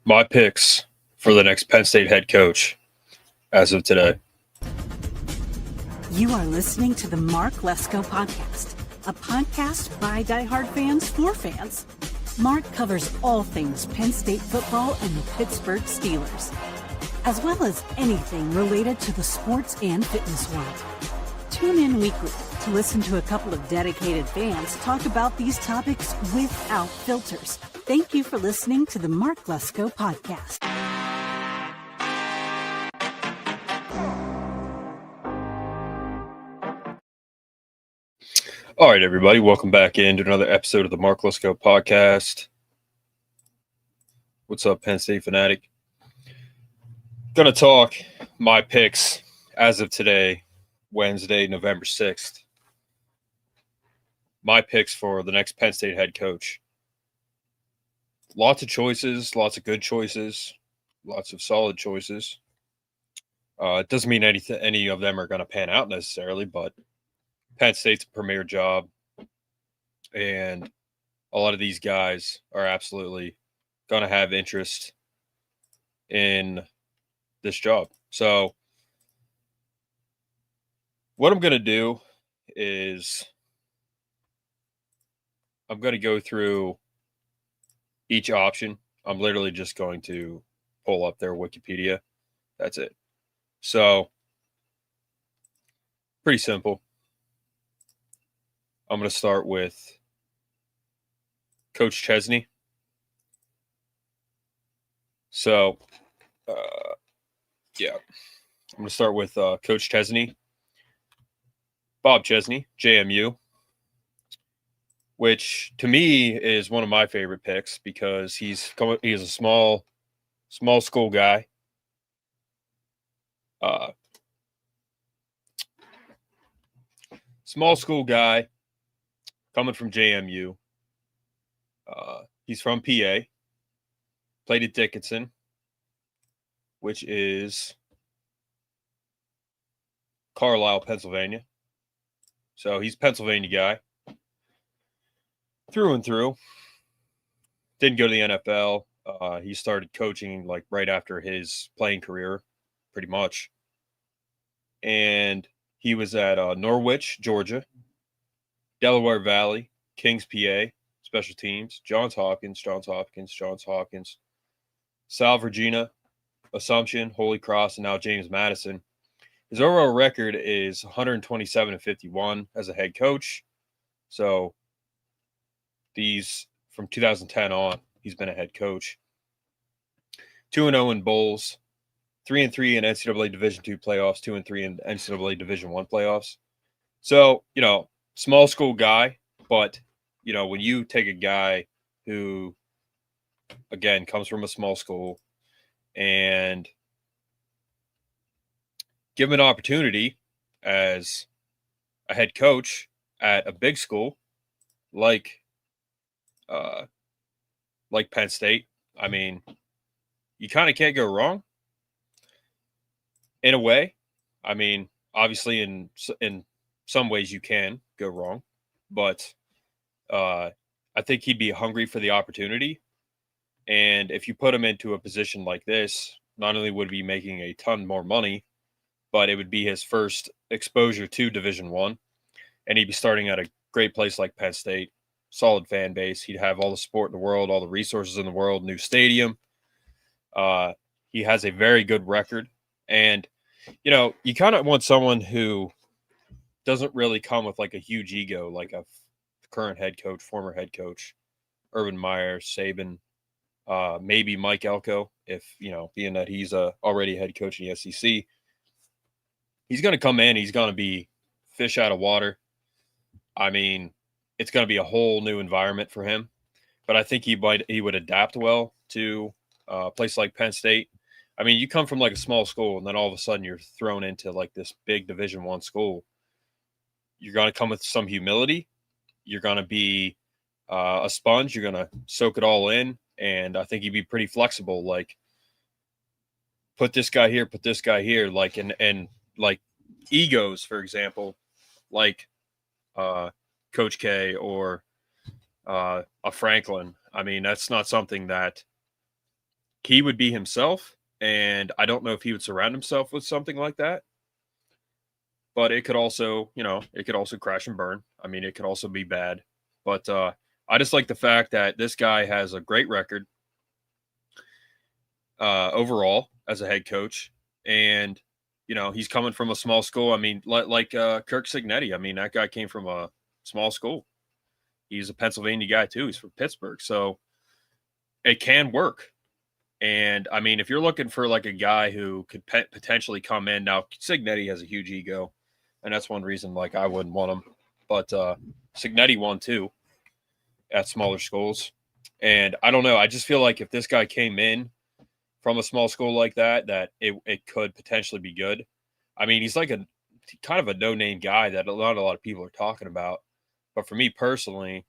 My picks for the next Penn State head coach as of today. You are listening to the Mark Lesko podcast, a podcast by diehard fans for fans. Mark covers all things Penn State football and the Pittsburgh Steelers, as well as anything related to the sports and fitness world. Tune in weekly to listen to a couple of dedicated fans talk about these topics without filters. Thank you for listening to the Mark Lesko podcast. All right, everybody, welcome back into another episode of the Mark Lesko podcast. What's up, Penn State fanatic? Gonna talk my picks as of today, Wednesday, November 6th. My picks for the next Penn State head coach. Lots of choices, lots of good choices, lots of solid choices. It doesn't mean any of them are going to pan out necessarily, but Penn State's a premier job, and a lot of these guys are absolutely going to have interest in this job. So what I'm going to do is I'm going to go through each option. I'm literally just going to pull up their Wikipedia. That's it. So, pretty simple. I'm going to start with Coach Chesney. So, I'm going to start with Coach Chesney. Bob Chesney, JMU. Which to me is one of my favorite picks because he is a small school guy. Small school guy coming from JMU. He's from PA. Played at Dickinson, which is Carlisle, Pennsylvania. So he's a Pennsylvania guy. Through and through. Didn't go to the NFL. He started coaching like right after his playing career, pretty much. And he was at Norwich, Georgia, Delaware Valley, Kings, PA, special teams, Johns Hopkins, Sal Virginia, Assumption, Holy Cross, and now James Madison. His overall record is 127-51 as a head coach. So these from 2010 on, he's been a head coach. 2-0 in bowls, 3-3 in NCAA Division II playoffs, 2-3 in NCAA Division I playoffs. So, small school guy, but when you take a guy who, again, comes from a small school and give him an opportunity as a head coach at a big school like Penn State, I mean, you kind of can't go wrong in a way. I mean, obviously in some ways you can go wrong, but I think he'd be hungry for the opportunity. And if you put him into a position like this, not only would he be making a ton more money, but it would be his first exposure to Division I, and he'd be starting at a great place like Penn State. Solid fan base. He'd have all the support in the world, all the resources in the world, new stadium. He has a very good record. And, you kind of want someone who doesn't really come with like a huge ego, like a current head coach, former head coach, Urban Meyer, Saban, maybe Mike Elko, if, being that he's already a head coach in the SEC. He's going to come in. He's going to be fish out of water. I mean, it's going to be a whole new environment for him, but I think he would adapt well to a place like Penn State. I mean, you come from like a small school, and then all of a sudden you're thrown into like this big Division I school. You're going to come with some humility. You're going to be a sponge. You're going to soak it all in, and I think he'd be pretty flexible. Like, put this guy here, like and like egos, for example, like Coach K or a Franklin. I mean, that's not something that he would be himself, and I don't know if he would surround himself with something like that. But it could also, it could also crash and burn. I mean, it could also be bad. But I just like the fact that this guy has a great record overall as a head coach. And, he's coming from a small school. I mean, like Kirk Cignetti. I mean, that guy came from a small school. He's a Pennsylvania guy, too. He's from Pittsburgh. So it can work. And, I mean, if you're looking for like a guy who could potentially come in, now Cignetti has a huge ego. And that's one reason, like, I wouldn't want him. But Cignetti won, too, at smaller schools. And I don't know. I just feel like if this guy came in from a small school like that, that it could potentially be good. I mean, he's like a kind of a no-name guy that not a lot of people are talking about. But for me personally,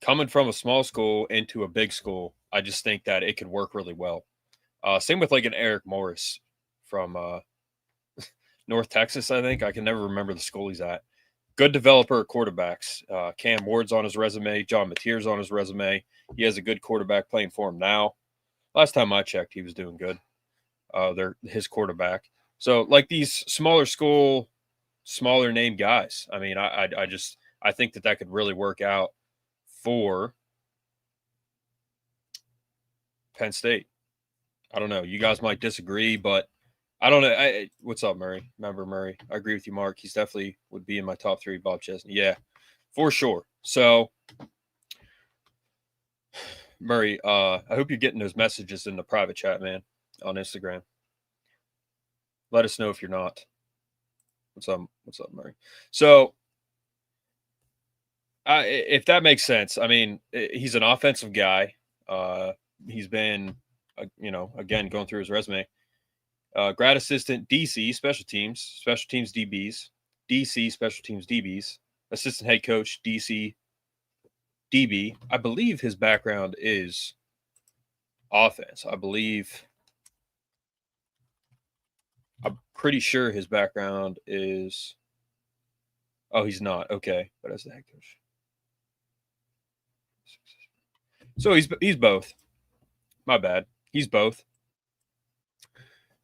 coming from a small school into a big school, I just think that it could work really well. Same with like an Eric Morris from North Texas, I think. I can never remember the school he's at. Good developer of quarterbacks. Cam Ward's on his resume. John Mateer's on his resume. He has a good quarterback playing for him now. Last time I checked, he was doing good. They're his quarterback. So like these smaller school, smaller name guys. I mean, I think that could really work out for Penn State. I don't know. You guys might disagree, but I don't know. What's up, Murray? Remember Murray? I agree with you, Mark. He's definitely would be in my top 3. Bob Chesney. Yeah, for sure. So, Murray, I hope you're getting those messages in the private chat, man, on Instagram. Let us know if you're not. What's up, Murray? So, if that makes sense, I mean, he's an offensive guy. He's been, again, going through his resume. Grad assistant, DC, special teams DBs, DC, special teams DBs, assistant head coach, DC, DB. I believe his background is offense. I'm pretty sure his background is, he's not. Okay. But as the head coach. So he's both. My bad. He's both.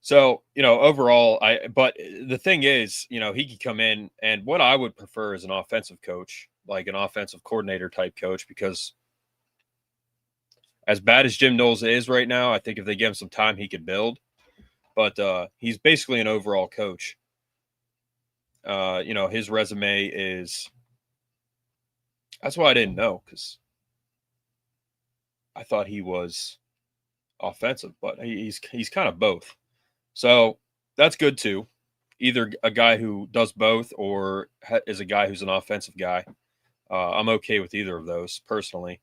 So, overall, but the thing is, he could come in, and what I would prefer is an offensive coach, like an offensive coordinator type coach, because as bad as Jim Knowles is right now, I think if they give him some time, he could build. But he's basically an overall coach. His resume is, that's why I didn't know, because I thought he was offensive, but he's kind of both. So that's good too. Either a guy who does both or is a guy who's an offensive guy. I'm okay with either of those personally.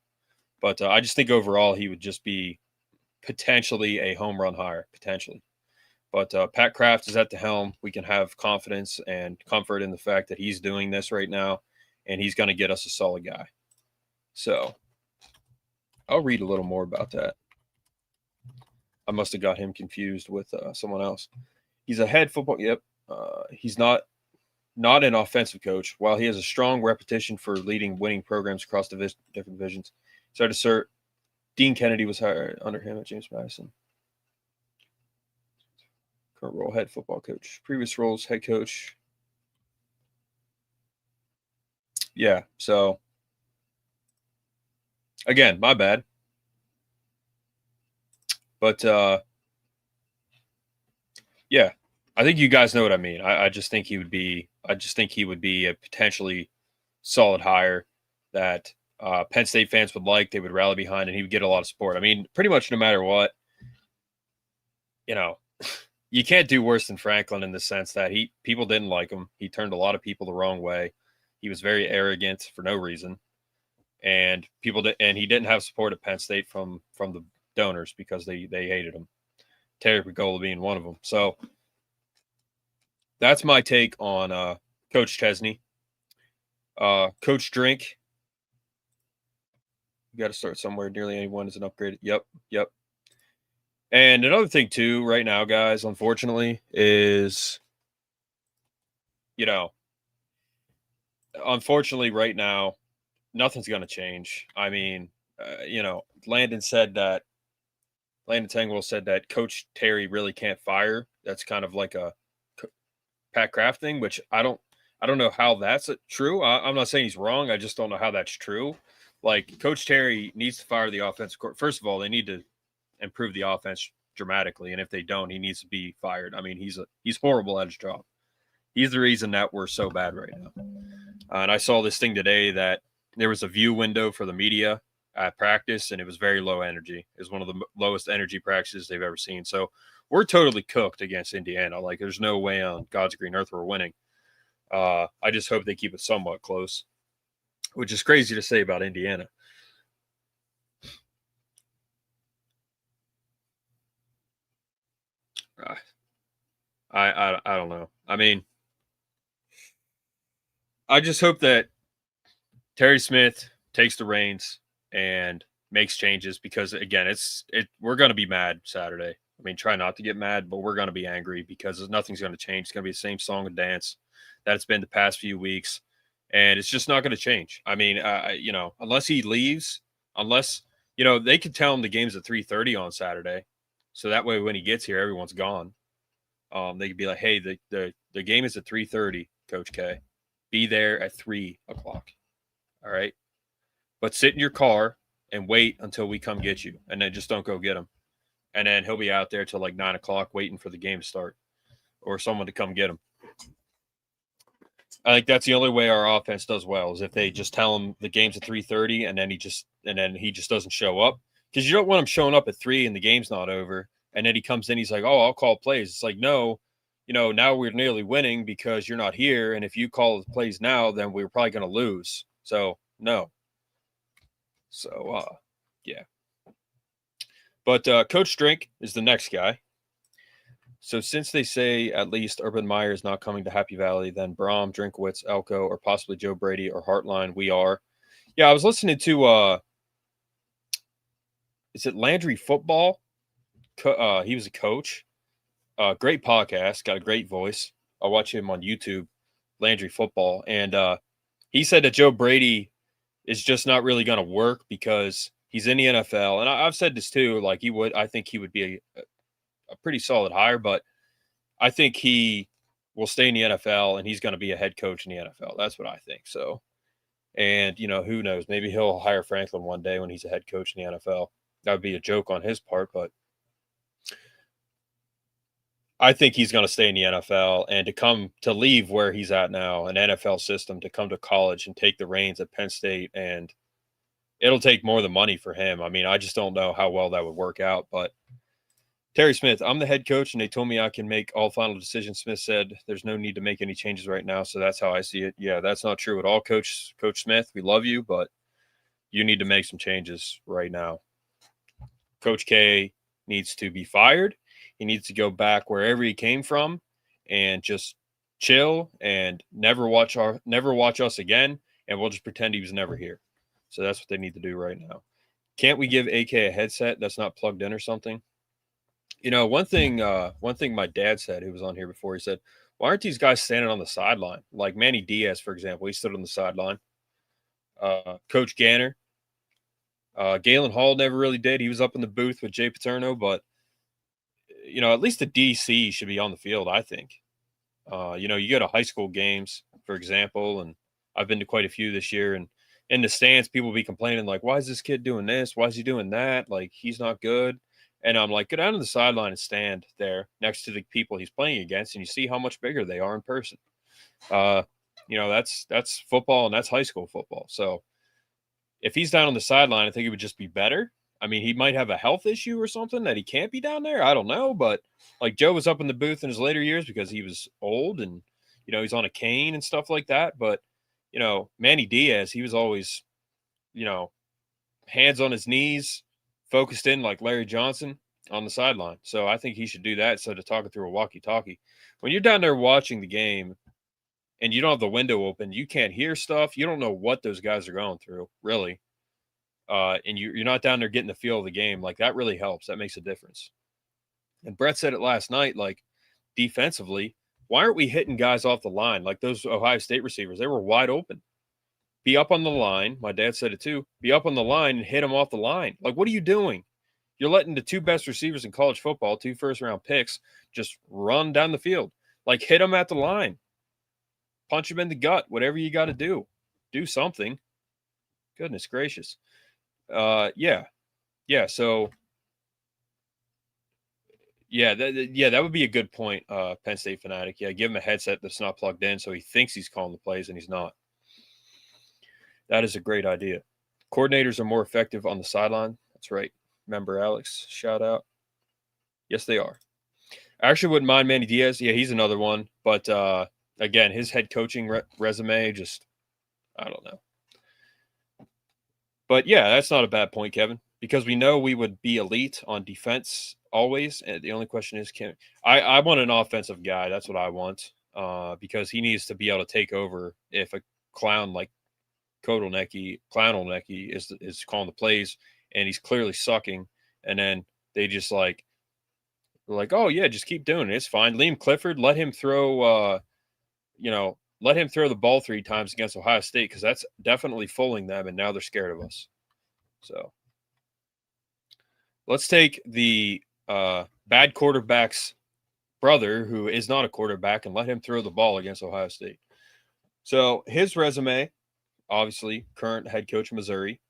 But I just think overall he would just be potentially a home run hire, potentially. But Pat Kraft is at the helm. We can have confidence and comfort in the fact that he's doing this right now, and he's going to get us a solid guy. So I'll read a little more about that. I must have got him confused with someone else. He's a head football. Yep. He's not an offensive coach. While he has a strong reputation for leading winning programs across different divisions, so to assert, Dean Kennedy was hired under him at James Madison. Current role, head football coach. Previous roles, head coach. Yeah. So again, my bad. But yeah, I think you guys know what I mean. I just think he would be a potentially solid hire that Penn State fans would like. They would rally behind, and he would get a lot of support. I mean, pretty much no matter what, you can't do worse than Franklin in the sense that people didn't like him. He turned a lot of people the wrong way. He was very arrogant for no reason, and he didn't have support at Penn State from the donors because they hated him. Terry Pagola being one of them. So that's my take on Coach Chesney. Coach Drink. You got to start somewhere. Nearly anyone is an upgrade. Yep. And another thing too, right now, guys, unfortunately, is unfortunately, right now, nothing's going to change. I mean, Landon said that Landon Tengwell said that Coach Terry really can't fire. That's kind of like a Pat Kraft thing, which I don't know how that's true. I'm not saying he's wrong. I just don't know how that's true. Like Coach Terry needs to fire the offensive court. First of all, they need to improve the offense dramatically, and if they don't, he needs to be fired. I mean, he's horrible at his job. He's the reason that we're so bad right now. And I saw this thing today that there was a view window for the media at practice, and it was very low energy. It was one of the lowest energy practices they've ever seen. So we're totally cooked against Indiana. Like, there's no way on God's green earth we're winning. I just hope they keep it somewhat close, which is crazy to say about Indiana. I don't know. I mean, I just hope that Terry Smith takes the reins and makes changes, because again, we're going to be mad Saturday. I mean, try not to get mad, but we're going to be angry because nothing's going to change. It's going to be the same song and dance that it's been the past few weeks, and it's just not going to change. I mean, unless he leaves, they could tell him the game's at 3:30 on Saturday, so that way when he gets here, everyone's gone. They could be like, "Hey, the game is at 3:30, Coach K. Be there at 3 o'clock. All right, but sit in your car and wait until we come get you, and then just don't go get him." And then he'll be out there till like 9 o'clock waiting for the game to start or someone to come get him. I think that's the only way our offense does well, is if they just tell him the game's at 3:30 and then he just doesn't show up, because you don't want him showing up at 3 and the game's not over. And then he comes in, he's like, "Oh, I'll call plays." It's like, no, now we're nearly winning because you're not here. And if you call the plays now, then we're probably going to lose. So no. So, yeah. But Coach Drink is the next guy. So since they say at least Urban Meyer is not coming to Happy Valley, then Braum, Drinkwitz, Elko, or possibly Joe Brady or Hartline, we are. Yeah, I was listening to, is it Landry Football? He was a coach. Great podcast, got a great voice. I watch him on YouTube, Landry Football. And he said that Joe Brady is just not really going to work because he's in the NFL. And I've said this too, like I think he would be a pretty solid hire, but I think he will stay in the NFL and he's going to be a head coach in the NFL. That's what I think. So, and who knows, maybe he'll hire Franklin one day when he's a head coach in the NFL. That would be a joke on his part, but I think he's going to stay in the NFL, and to leave where he's at now, an NFL system, to come to college and take the reins at Penn State, and it'll take more than money for him. I mean, I just don't know how well that would work out. But Terry Smith, I'm the head coach, and they told me I can make all final decisions. Smith said there's no need to make any changes right now, so that's how I see it. Yeah, that's not true at all, Coach Smith. We love you, but you need to make some changes right now. Coach K needs to be fired. He needs to go back wherever he came from and just chill and never watch us again, and we'll just pretend he was never here. So that's what they need to do right now. Can't we give AK a headset that's not plugged in or something? One thing my dad said, who was on here before, he said, "Why aren't these guys standing on the sideline?" Like Manny Diaz, for example, he stood on the sideline. Coach Ganner, Galen Hall never really did. He was up in the booth with Jay Paterno, but at least the DC should be on the field, I think. You go to high school games, for example, and I've been to quite a few this year, and in the stands, people be complaining, like, "Why is this kid doing this? Why is he doing that? Like, he's not good." And I'm like, go down to the sideline and stand there next to the people he's playing against, and you see how much bigger they are in person. That's football, and that's high school football. So if he's down on the sideline, I think it would just be better. I mean, he might have a health issue or something that he can't be down there. I don't know. But like Joe was up in the booth in his later years because he was old and, he's on a cane and stuff like that. But, Manny Diaz, he was always, hands on his knees, focused in like Larry Johnson on the sideline. So I think he should do that instead of talking through a walkie-talkie. When you're down there watching the game and you don't have the window open, you can't hear stuff. You don't know what those guys are going through, really. And you're not down there getting the feel of the game. Like, that really helps. That makes a difference. And Brett said it last night, like, defensively, why aren't we hitting guys off the line? Like those Ohio State receivers, they were wide open. Be up on the line. My dad said it too. Be up on the line and hit them off the line. Like, what are you doing? You're letting the two best receivers in college football, 2 first-round picks, just run down the field. Like, hit them at the line. Punch them in the gut. Whatever you got to do. Do something. Goodness gracious. Yeah. So, that would be a good point, Penn State fanatic. Yeah, give him a headset that's not plugged in so he thinks he's calling the plays and he's not. That is a great idea. Coordinators are more effective on the sideline. That's right. Remember Alex? Shout out. Yes, they are. I actually wouldn't mind Manny Diaz. Yeah, he's another one. But, again, his head coaching resume, just, I don't know. But, yeah, that's not a bad point, Kevin, because we know we would be elite on defense always. And the only question is, I want an offensive guy. That's what I want, because he needs to be able to take over if a clown like Clownolnecki is calling the plays and he's clearly sucking. And then they just they're like, oh, yeah, just keep doing it. It's fine. Liam Clifford, let him throw, let him throw the ball 3 times against Ohio State, because that's definitely fooling them, and now they're scared of us. So let's take the bad quarterback's brother, who is not a quarterback, and let him throw the ball against Ohio State. So his resume, obviously, current head coach of Missouri,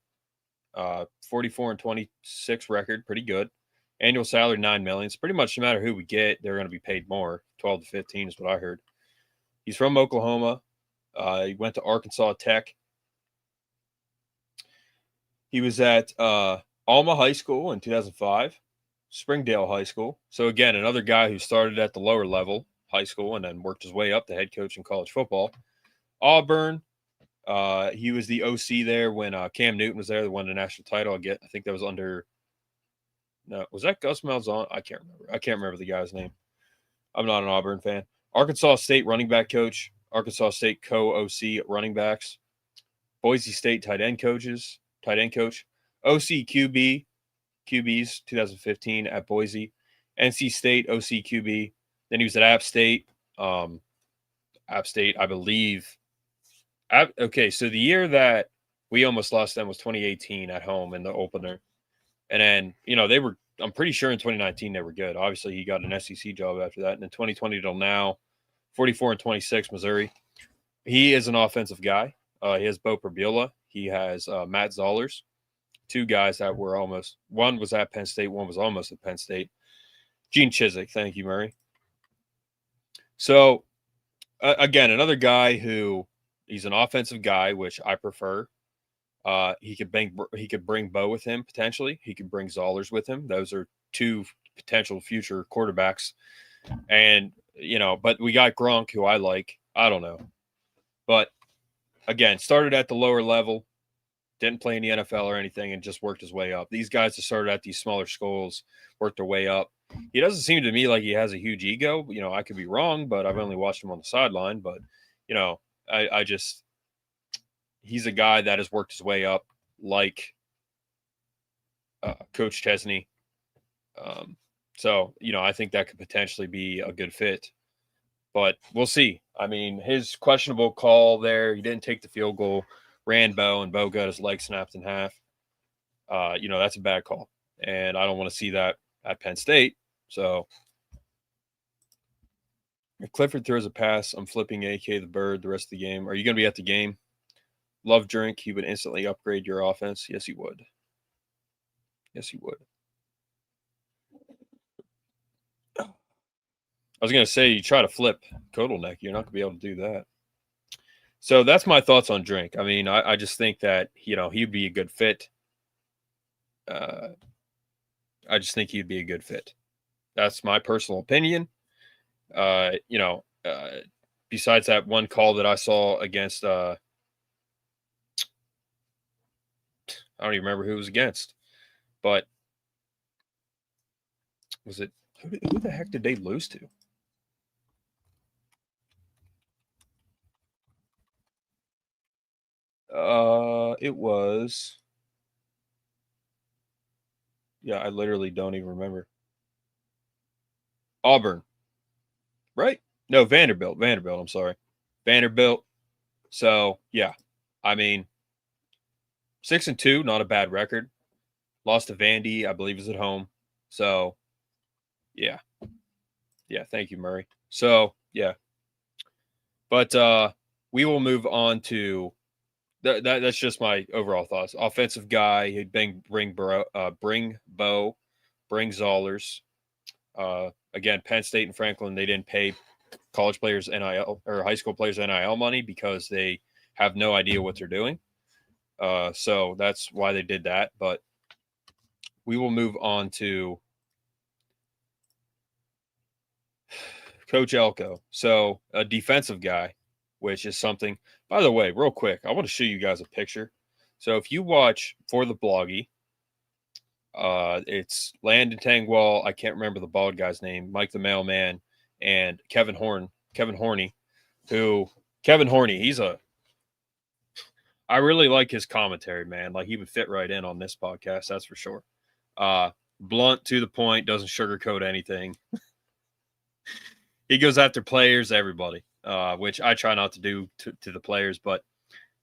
44-26 record, pretty good. Annual salary $9 million. It's pretty much no matter who we get, they're going to be paid more. 12 to 15 is what I heard. He's from Oklahoma. He went to Arkansas Tech. He was at Alma High School in 2005, Springdale High School. So, again, another guy who started at the lower level, high school, and then worked his way up to head coach in college football. Auburn. He was the OC there when Cam Newton was there, that won the national title. I think that was under – no, was that Gus Malzahn? I can't remember the guy's name. I'm not an Auburn fan. Arkansas State running back coach, Arkansas State co-OC running backs, Boise State tight end coach, OC QBs 2015 at Boise, NC State OC QB. Then he was at App State. I believe. Okay, so the year that we almost lost them was 2018 at home in the opener. And then, I'm pretty sure in 2019 they were good. Obviously, he got an SEC job after that. And in 2020 till now, 44-26 Missouri. He is an offensive guy. He has Bo Perbula. He has Matt Zollers, 2 guys that were almost – one was at Penn State, one was almost at Penn State. Gene Chizik, thank you, Murray. So, again, another guy who – he's an offensive guy, which I prefer. He could bring Bo with him potentially. He could bring Zollers with him. Those are 2 potential future quarterbacks. And, but we got Gronk, who I like. I don't know. But, again, started at the lower level, didn't play in the NFL or anything, and just worked his way up. These guys that started at these smaller schools worked their way up. He doesn't seem to me like he has a huge ego. I could be wrong, but I've only watched him on the sideline. But, I just – he's a guy that has worked his way up like Coach Chesney. So, I think that could potentially be a good fit. But we'll see. I mean, his questionable call there, he didn't take the field goal, ran Bo, and Bo got his leg snapped in half. That's a bad call. And I don't want to see that at Penn State. So if Clifford throws a pass, I'm flipping AK the bird the rest of the game. Are you going to be at the game? Love drink, he would instantly upgrade your offense. Yes, he would. I was going to say, you try to flip Kotelnick, you're not going to be able to do that. So that's my thoughts on Drink. I mean, I just think that, he'd be a good fit. I just think he'd be a good fit. That's my personal opinion. Besides that one call that I saw against I don't even remember who it was against, but was it who the heck did they lose to? It was, I literally don't even remember. Auburn, right? No, Vanderbilt. I'm sorry, Vanderbilt. So yeah, I mean, 6-2, not a bad record. Lost to Vandy, I believe, is at home. So, yeah. Yeah, thank you, Murray. So, yeah. But we will move on to that's just my overall thoughts. Offensive guy, he'd bring Bo, bring Zollers. Again, Penn State and Franklin, they didn't pay college players NIL or high school players NIL money because they have no idea what they're doing. So that's why they did that. But we will move on to Coach Elko. So a defensive guy, which is something, by the way, real quick, I want to show you guys a picture. So if you watch For the Bloggy, it's Landon Tangwall, I can't remember the bald guy's name, Mike the Mailman, and Kevin Horney, I really like his commentary, man. Like, he would fit right in on this podcast, that's for sure. Blunt, to the point, doesn't sugarcoat anything. He goes after players, everybody, which I try not to do to the players. But,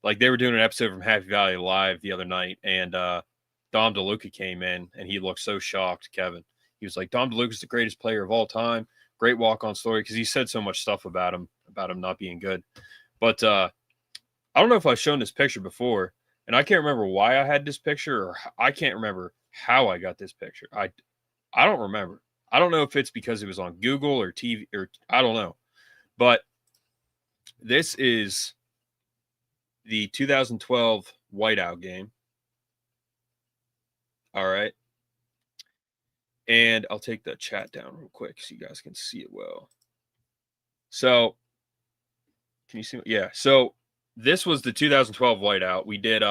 like, they were doing an episode from Happy Valley Live the other night, and Dom DeLuca came in, and he looked so shocked, Kevin. He was like, Dom DeLuca's the greatest player of all time. Great walk-on story, because he said so much stuff about him not being good. But I don't know if I've shown this picture before, and I can't remember why I had this picture, or I can't remember how I got this picture. I don't remember. I don't know if it's because it was on Google or TV, or I don't know. But this is the 2012 whiteout game. All right. And I'll take the chat down real quick so you guys can see it well. So, can you see? Yeah. So, this was the 2012 whiteout. We did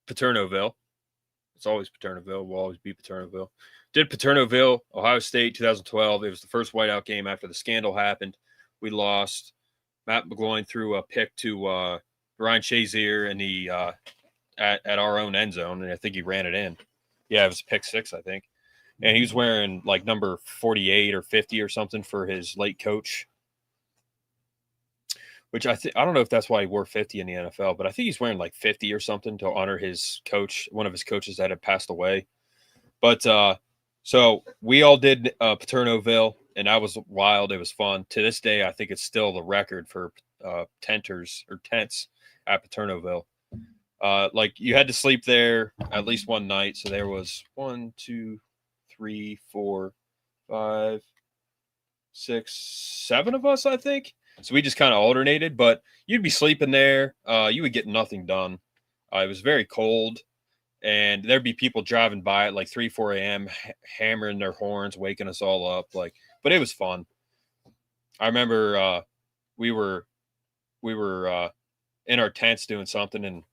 Paternoville. It's always Paternoville. Will always be Paternoville. Did Paternoville, Ohio State, 2012. It was the first whiteout game after the scandal happened. We lost. Matt McGloin threw a pick to Ryan Shazier in the at our own end zone, and I think he ran it in. Yeah, it was a pick six, I think. And he was wearing like number 48 or 50 or something for his late coach, which I don't know if that's why he wore 50 in the NFL, but I think he's wearing like 50 or something to honor his coach, one of his coaches that had passed away. But so we all did Paternoville, and that was wild. It was fun. To this day, I think it's still the record for tents at Paternoville. Like, you had to sleep there at least one night. So there was 1, 2, 3, 4, 5, 6, 7 of us, I think. So we just kind of alternated, but you'd be sleeping there. You would get nothing done. It was very cold, and there'd be people driving by at like 3, 4 a.m., hammering their horns, waking us all up. Like, but it was fun. I remember we were in our tents doing something, and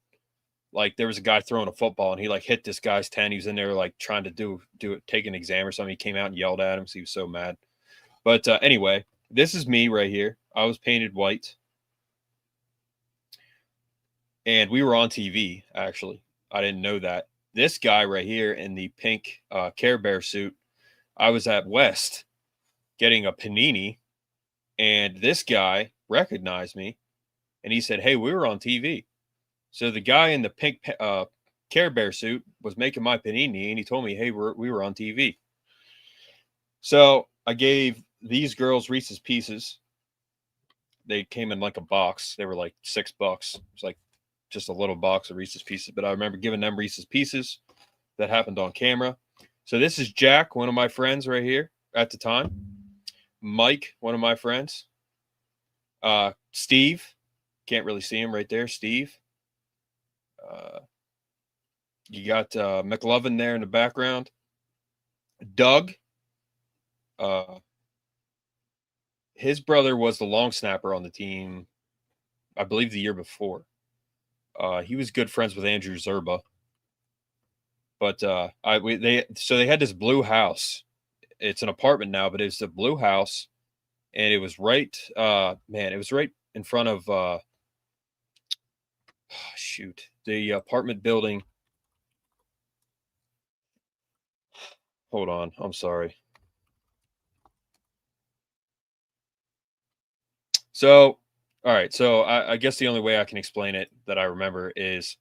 like there was a guy throwing a football, and he like hit this guy's tent. He was in there like trying to do it, take an exam or something. He came out and yelled at him, so he was so mad. But anyway, this is me right here. I was painted white, and we were on TV, actually. I didn't know that. This guy right here in the pink Care Bear suit, I was at West getting a panini, and this guy recognized me, and he said, "Hey, we were on TV." So the guy in the pink Care Bear suit was making my panini, and he told me, "Hey, we were on TV." So I gave these girls Reese's Pieces. They came in like a box. They were like $6. It was like just a little box of Reese's Pieces. But I remember giving them Reese's Pieces. That happened on camera. So this is Jack, one of my friends right here at the time. Mike, one of my friends. Steve. Can't really see him right there. Steve. You got McLovin there in the background. Doug. His brother was the long snapper on the team, I believe, the year before. He was good friends with Andrew Zerba. But they had this blue house. It's an apartment now, but it's a blue house, and it was right, it was right in front of the apartment building. Hold on, I'm sorry. So, all right. So I guess the only way I can explain it that I remember is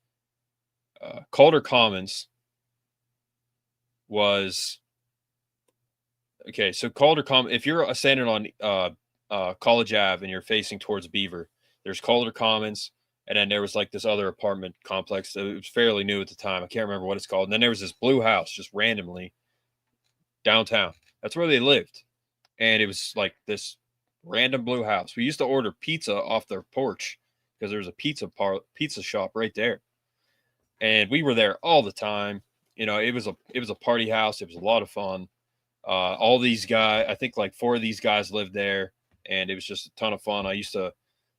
Calder Commons was okay. So Calder Commons, if you're standing on College Ave and you're facing towards Beaver, there's Calder Commons, and then there was like this other apartment complex that was fairly new at the time. I can't remember what it's called. And then there was this blue house just randomly downtown. That's where they lived, and it was like this random blue house. We used to order pizza off their porch because there was a pizza shop right there, and we were there all the time. It was a party house. It was a lot of fun. All these guys, I think like 4 of these guys lived there, and it was just a ton of fun. I used to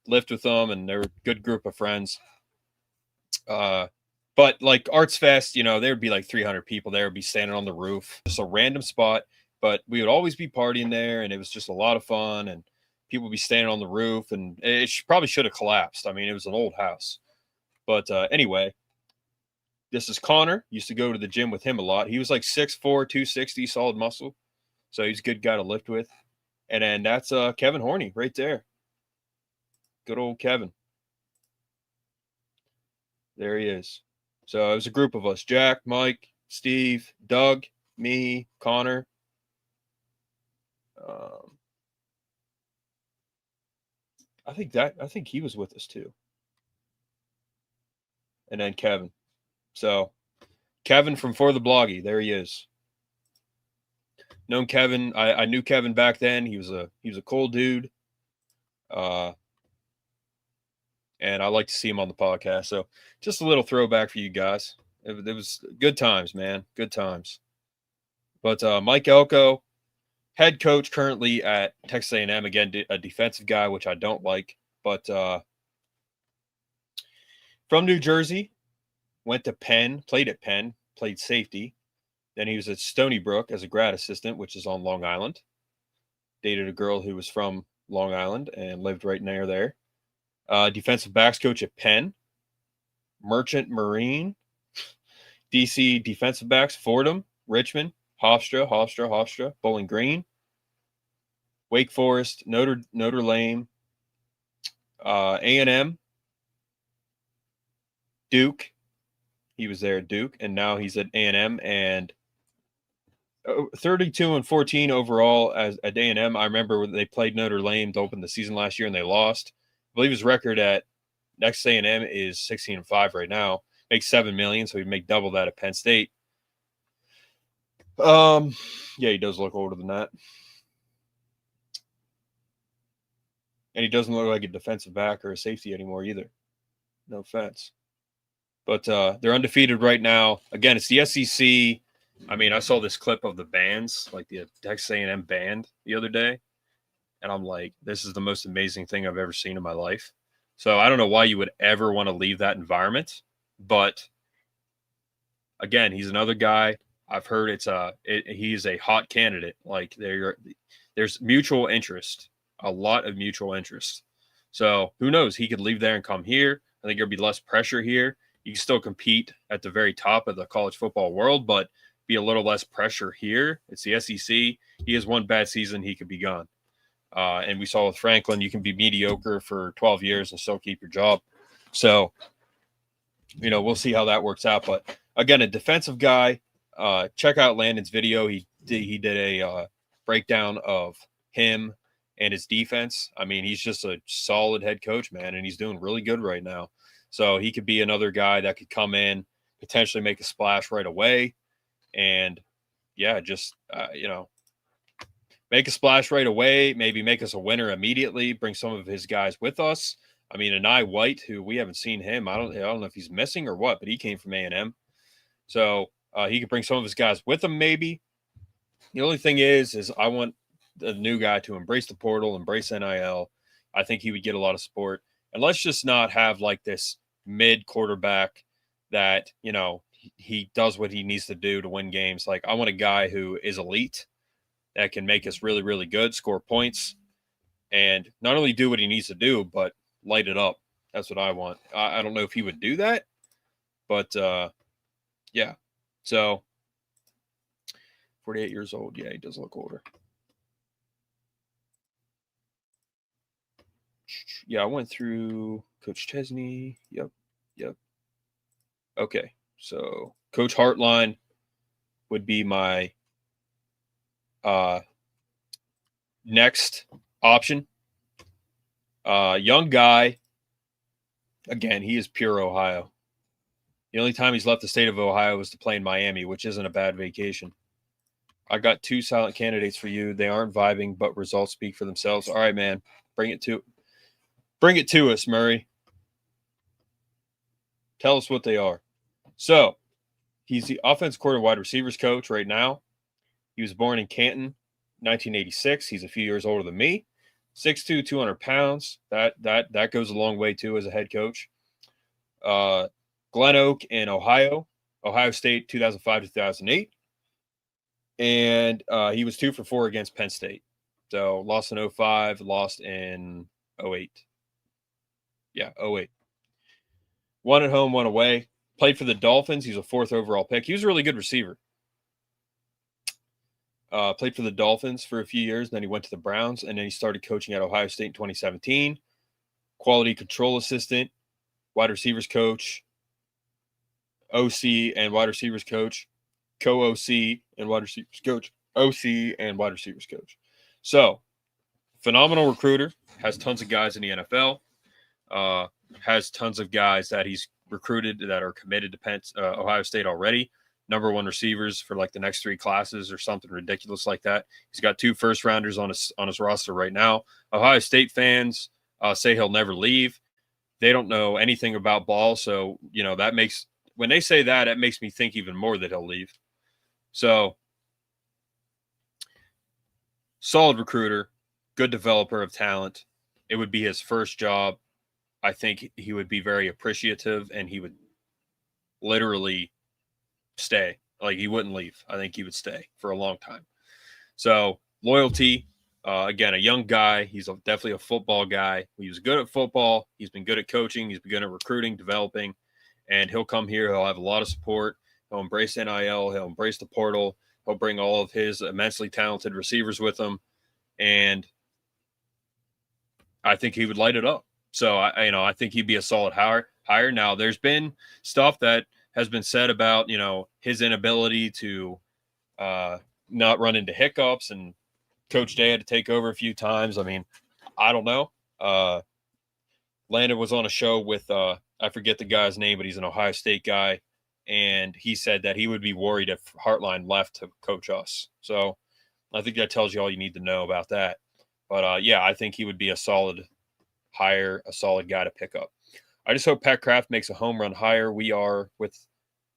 lift with them, and they were a good group of friends. But like Arts Fest, there would be like 300 people there, would be standing on the roof, just a random spot. But we would always be partying there, and it was just a lot of fun. And people would be standing on the roof, and it probably should have collapsed. I mean, it was an old house. But anyway, this is Connor. Used to go to the gym with him a lot. He was like 6'4", 260, solid muscle. So he's a good guy to lift with. And then that's Kevin Horney right there. Good old Kevin. There he is. So it was a group of us: Jack, Mike, Steve, Doug, me, Connor. I think he was with us too. And then Kevin. So Kevin from For the Bloggy, there he is. Known Kevin. I knew Kevin back then. He was a cool dude. And I like to see him on the podcast. So just a little throwback for you guys. It was good times, man. Good times. But Mike Elko, head coach currently at Texas A&M, again, a defensive guy, which I don't like. But from New Jersey, went to Penn, played at Penn, played safety. Then he was at Stony Brook as a grad assistant, which is on Long Island. Dated a girl who was from Long Island and lived right near there. Defensive backs coach at Penn. Merchant Marine. DC defensive backs, Fordham, Richmond, Hofstra, Bowling Green, Wake Forest, Notre Dame, A&M, Duke. He was there at Duke, and now he's at A&M, and 32-14 overall at A&M. I remember when they played Notre Dame to open the season last year, and they lost. I believe his record at Texas A&M is 16-5 right now. Makes $7 million, so he'd make double that at Penn State. Yeah, he does look older than that. And he doesn't look like a defensive back or a safety anymore either. No offense. But they're undefeated right now. Again, it's the SEC. I mean, I saw this clip of the bands, like the Texas A&M band the other day. And I'm like, this is the most amazing thing I've ever seen in my life. So I don't know why you would ever want to leave that environment. But again, he's another guy. I've heard he's a hot candidate. Like there's mutual interest, a lot of mutual interest. So who knows? He could leave there and come here. I think there'll be less pressure here. You can still compete at the very top of the college football world, but be a little less pressure here. It's the SEC. He has one bad season, he could be gone. And we saw with Franklin, you can be mediocre for 12 years and still keep your job. So, we'll see how that works out. But again, a defensive guy. Check out Landon's video. He did a breakdown of him and his defense. I mean, he's just a solid head coach, man, and he's doing really good right now. So he could be another guy that could come in, potentially make a splash right away, and just make a splash right away. Maybe make us a winner immediately. Bring some of his guys with us. I mean, Anai White, who we haven't seen him. I don't know if he's missing or what, but he came from A&M, so he could bring some of his guys with him. Maybe. The only thing is I want the new guy to embrace the portal, embrace NIL. I think he would get a lot of support. And let's just not have like this mid quarterback that, he does what he needs to do to win games. Like, I want a guy who is elite that can make us really, really good, score points, and not only do what he needs to do, but light it up. That's what I want. I don't know if he would do that, but yeah. So 48 years old. Yeah, he does look older. Yeah, I went through Coach Chesney. Yep. Okay. So Coach Hartline would be my next option. Young guy. Again, he is pure Ohio. The only time he's left the state of Ohio was to play in Miami, which isn't a bad vacation. I got 2 silent candidates for you. They aren't vibing, but results speak for themselves. All right, man. Bring it to us, Murray. Tell us what they are. So, he's the offense coordinator wide receivers coach right now. He was born in Canton, 1986. He's a few years older than me. 6'2", 200 pounds. That goes a long way, too, as a head coach. Glen Oak in Ohio State, 2005 to 2008. And he was 2 for 4 against Penn State. So lost in 2005, lost in 2008. Yeah, 2008. 1 at home, 1 away. Played for the Dolphins. He's a 4th overall pick. He was a really good receiver. Played for the Dolphins for a few years. Then he went to the Browns, and then he started coaching at Ohio State in 2017. Quality control assistant, wide receivers coach, OC and wide receivers coach, co-OC and wide receivers coach, OC and wide receivers coach. So, phenomenal recruiter, has tons of guys in the NFL, has tons of guys that he's recruited that are committed to Ohio State already. Number 1 receivers for like the next 3 classes or something ridiculous like that. He's got 2 first-rounders on his roster right now. Ohio State fans say he'll never leave. They don't know anything about ball, so that makes when they say that, it makes me think even more that he'll leave. So, solid recruiter, good developer of talent. It would be his first job. I think he would be very appreciative, and he would literally stay. Like, he wouldn't leave. I think he would stay for a long time. So, loyalty. Again, a young guy. He's definitely a football guy. He was good at football. He's been good at coaching. He's been good at recruiting, developing. And he'll come here. He'll have a lot of support. He'll embrace NIL. He'll embrace the portal. He'll bring all of his immensely talented receivers with him. And I think he would light it up. So, I think he'd be a solid hire. Now, there's been stuff that has been said about, his inability to not run into hiccups, and Coach Day had to take over a few times. I mean, I don't know. Landon was on a show with, I forget the guy's name, but he's an Ohio State guy. And he said that he would be worried if Hartline left to coach us. So I think that tells you all you need to know about that. But, I think he would be a solid hire, a solid guy to pick up. I just hope Pat Kraft makes a home run hire. We are, with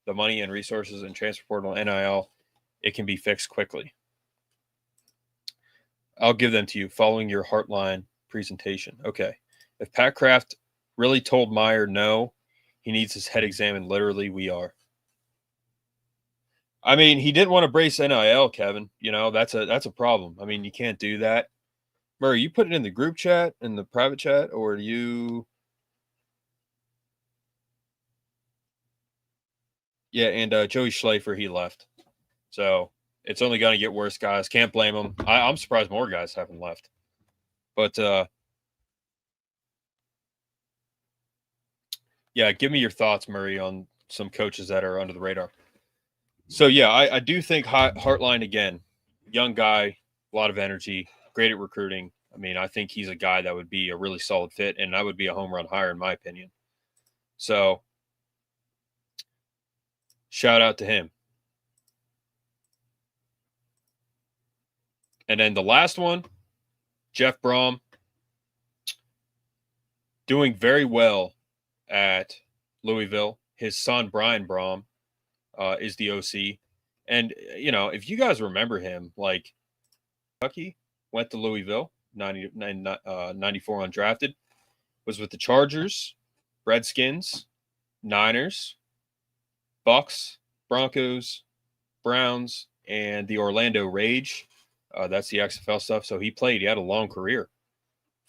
the money and resources and transfer portal NIL, it can be fixed quickly. I'll give them to you following your Heartline presentation. Okay. If Pat Kraft really told Meyer no, he needs his head examined. Literally, we are. I mean, he didn't want to brace NIL, Kevin. That's a problem. I mean, you can't do that. Murray, you put it in the group chat, in the private chat, or you? Yeah, and Joey Schleifer, he left. So it's only going to get worse, guys. Can't blame him. I'm surprised more guys haven't left. But, give me your thoughts, Murray, on some coaches that are under the radar. So, I do think Hartline, again, young guy, a lot of energy, great at recruiting. I mean, I think he's a guy that would be a really solid fit, and that would be a home run hire, in my opinion. So, shout out to him. And then the last one, Jeff Brom, doing very well at Louisville. His son, Brian Brom, is the OC. And, if you guys remember him, like, Kentucky went to Louisville, 94 undrafted, was with the Chargers, Redskins, Niners, Bucks, Broncos, Browns, and the Orlando Rage. That's the XFL stuff. So he had a long career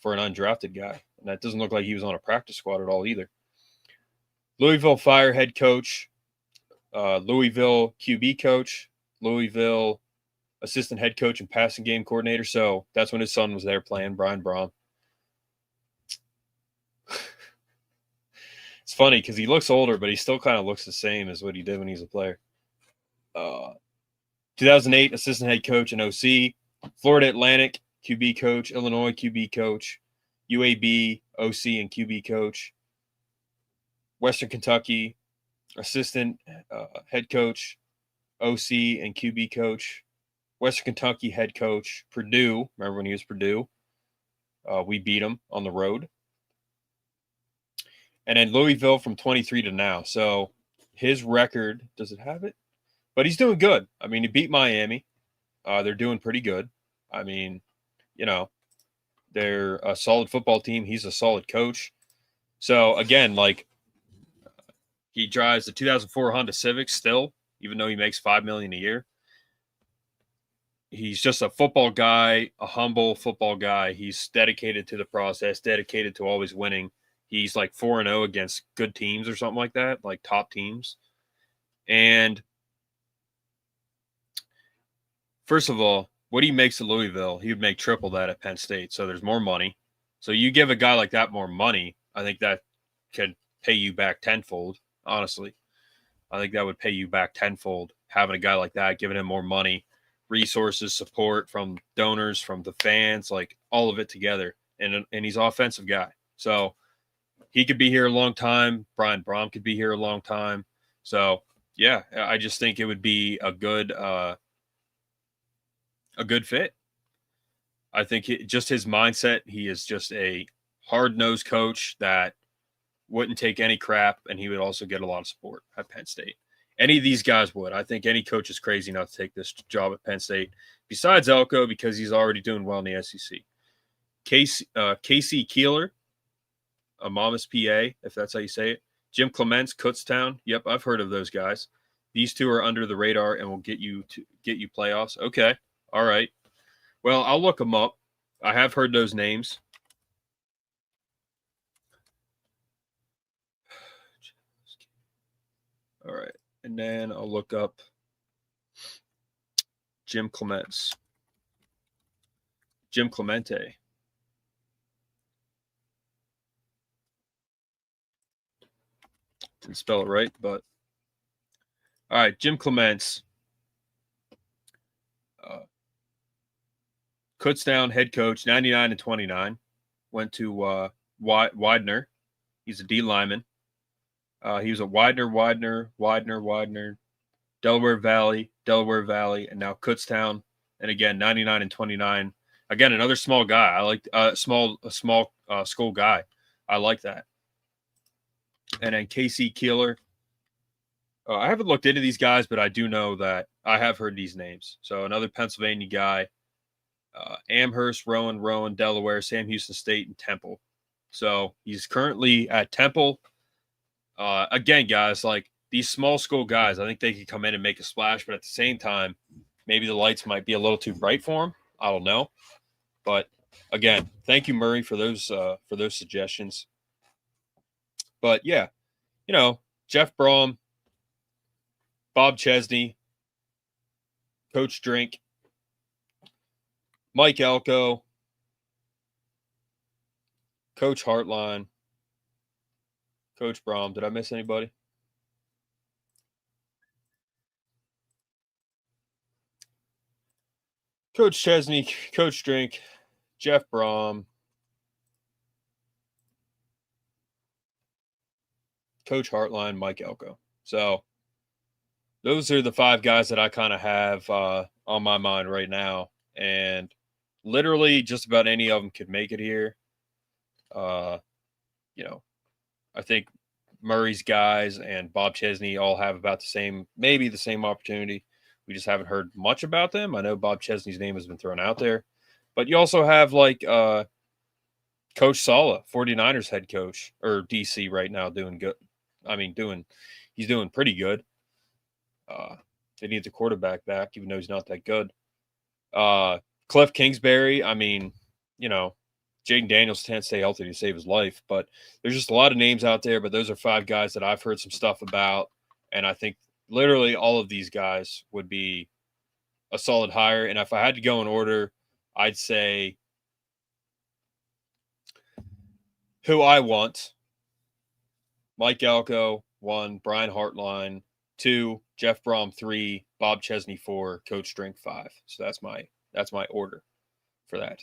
for an undrafted guy. And that doesn't look like he was on a practice squad at all either. Louisville Fire head coach, Louisville QB coach, Louisville assistant head coach and passing game coordinator. So that's when his son was there playing, Brian Brom. It's funny because he looks older, but he still kind of looks the same as what he did when he was a player. 2008, assistant head coach and OC. Florida Atlantic, QB coach. Illinois, QB coach. UAB, OC and QB coach. Western Kentucky, assistant head coach, OC and QB coach. Western Kentucky head coach. Purdue, remember when he was Purdue? We beat him on the road. And then Louisville from 23 to now. So his record, does it have it? But he's doing good. I mean, he beat Miami. They're doing pretty good. I mean, you know, they're a solid football team. He's a solid coach. So, again, like, he drives the 2004 Honda Civic still, even though he makes $5 million a year. He's just a football guy, a humble football guy. He's dedicated to the process, dedicated to always winning. He's like 4-0 against good teams or something like that, like top teams. And first of all, what he makes at Louisville, he would make triple that at Penn State. So there's more money. So you give a guy like that more money, I think that could pay you back tenfold, honestly. I think that would pay you back tenfold, having a guy like that, giving him more money, resources, support from donors, from the fans, like all of it together. And he's an offensive guy. So he could be here a long time. Brian Brom could be here a long time. So, yeah, I just think it would be a good fit. I think just his mindset, he is just a hard-nosed coach that wouldn't take any crap, and he would also get a lot of support at Penn State. Any of these guys would. I think any coach is crazy enough to take this job at Penn State, besides Elko, because he's already doing well in the SEC. Casey Keeler, a Monmouth, PA, if that's how you say it. Jim Clements, Kutztown. Yep, I've heard of those guys. These two are under the radar and will get you playoffs. Okay, all right. Well, I'll look them up. I have heard those names. All right, and then I'll look up Jim Clements. Jim Clemente. Didn't spell it right, but all right, Jim Clements. Kutztown head coach, 99 and 29. Went to Widener. He's a D lineman. He was a Widener, Delaware Valley, and now Kutztown. And again, 99 and 29. Again, another small guy. I like a small school guy. I like that. And then Casey Keeler. I haven't looked into these guys, but I do know that I have heard these names. So another Pennsylvania guy. Amherst, Rowan, Delaware, Sam Houston State, and Temple. So he's currently at Temple. Again, guys, like these small school guys, I think they could come in and make a splash, but at the same time, maybe the lights might be a little too bright for him. I don't know. But again, thank you, Murray, for those suggestions. But yeah, Jeff Brom, Bob Chesney, Coach Drink, Mike Elko, Coach Hartline, Coach Brom. Did I miss anybody? Coach Chesney, Coach Drink, Jeff Brom, Coach Hartline, Mike Elko. So those are the 5 guys that I kind of have on my mind right now. And literally just about any of them could make it here. I think Murray's guys and Bob Chesney all have about maybe the same opportunity. We just haven't heard much about them. I know Bob Chesney's name has been thrown out there. But you also have like Coach Sala, 49ers head coach, or DC right now, doing good. I mean, he's doing pretty good. They need the quarterback back, even though he's not that good. Cliff Kingsbury, I mean, Jaden Daniels can't stay healthy to save his life, but there's just a lot of names out there. But those are 5 guys that I've heard some stuff about, and I think literally all of these guys would be a solid hire. And if I had to go in order, I'd say who I want Mike Elko, 1, Brian Hartline, 2, Jeff Brom, 3, Bob Chesney, 4, Coach Drink, 5. So that's my order for that.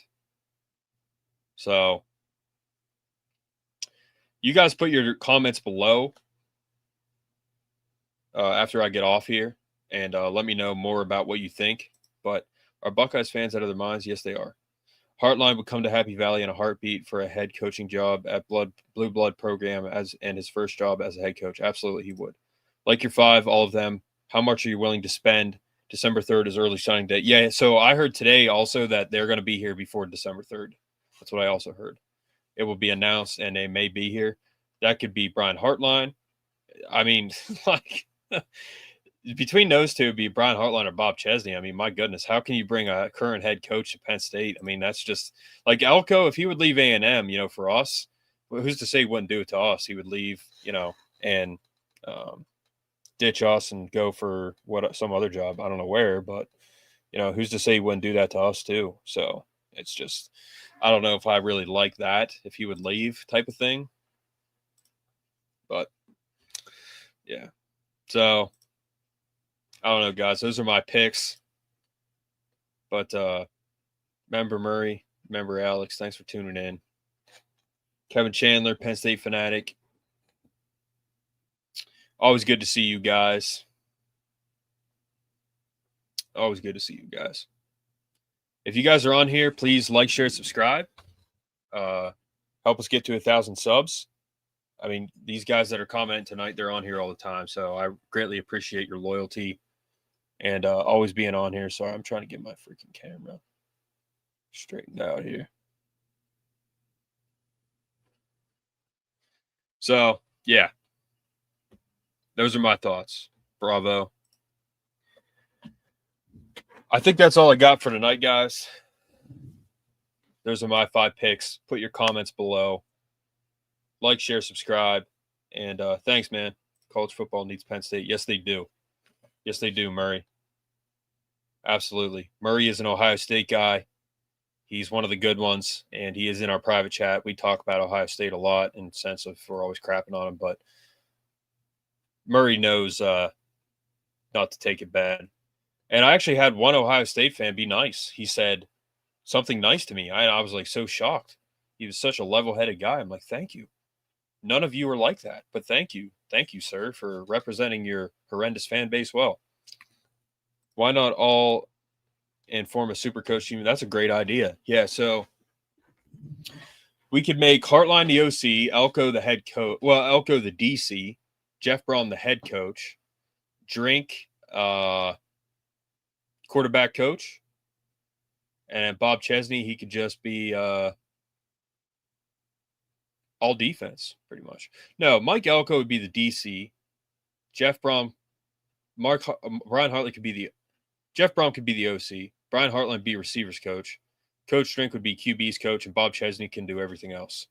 So you guys put your comments below after I get off here, and let me know more about what you think. But are Buckeyes fans out of their minds? Yes, they are. Hartline would come to Happy Valley in a heartbeat for a head coaching job at Blue Blood program and his first job as a head coach. Absolutely, he would. Like your 5, all of them. How much are you willing to spend? December 3rd is early signing day. Yeah, so I heard today also that they're going to be here before December 3rd. That's what I also heard. It will be announced, and they may be here. That could be Brian Hartline. I mean, like, between those two, it'd be Brian Hartline or Bob Chesney. I mean, my goodness, how can you bring a current head coach to Penn State? I mean, that's just like Elko. If he would leave A&M, for us, who's to say he wouldn't do it to us? He would leave, and ditch us and go for some other job. I don't know where, but who's to say he wouldn't do that to us too? So it's just, I don't know if I really like that, if he would leave type of thing. But yeah, so I don't know, guys. Those are my picks. But remember Murray, remember Alex. Thanks for tuning in. Kevin Chandler, Penn State fanatic. Always good to see you guys. Always good to see you guys. If you guys are on here, please like, share, subscribe. Help us get to 1,000 subs. I mean, these guys that are commenting tonight, they're on here all the time. So I greatly appreciate your loyalty and always being on here. Sorry, I'm trying to get my freaking camera straightened out here. So, yeah. Those are my thoughts. Bravo. I think that's all I got for tonight, guys. Those are my 5 picks. Put your comments below. Like, share, subscribe. And thanks, man. College football needs Penn State. Yes, they do. Yes, they do, Murray. Absolutely. Murray is an Ohio State guy. He's one of the good ones, and he is in our private chat. We talk about Ohio State a lot in the sense of we're always crapping on him, but Murray knows not to take it bad. And I actually had one Ohio State fan be nice. He said something nice to me. I was like so shocked. He was such a level-headed guy. I'm like, thank you. None of you are like that, but thank you. Thank you, sir, for representing your horrendous fan base well. Why not all and form a super coach team? That's a great idea. Yeah, so we could make Hartline the OC, Elko the head coach. Well, Elko the DC, Jeff Brom the head coach, Drink quarterback coach, and Bob Chesney, he could just be all defense, pretty much. No, Mike Elko would be the DC. Jeff Brom, Brian Hartline could be the Jeff Brom could be the OC. Brian Hartline be receivers coach. Coach Drink would be QB's coach, and Bob Chesney can do everything else.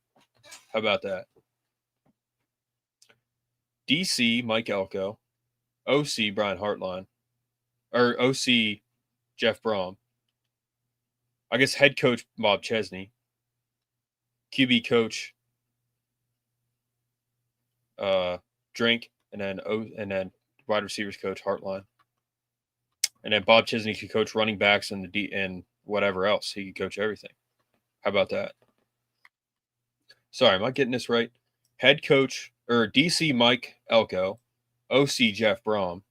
How about that? DC, Mike Elko. OC, Brian Hartline. Or OC, Jeff Brom. I guess head coach, Bob Chesney. QB coach, Drink, and then wide receivers coach, Hartline. And then Bob Chesney could coach running backs and whatever else. He could coach everything. How about that? Sorry, am I getting this right? Head coach or DC Mike Elko, OC Jeff Brom,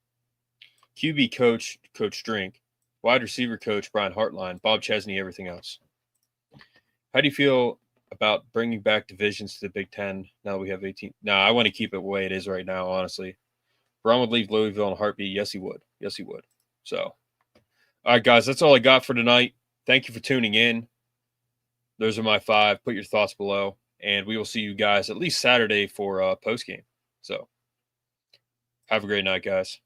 QB coach Coach Drink, wide receiver coach Brian Hartline, Bob Chesney, everything else. How do you feel about bringing back divisions to the Big Ten now that we have 18? No, I want to keep it the way it is right now, honestly. Brom would leave Louisville in a heartbeat. Yes, he would. Yes, he would. So, all right, guys, that's all I got for tonight. Thank you for tuning in. Those are my 5. Put your thoughts below, and we will see you guys at least Saturday for post game. So, have a great night, guys.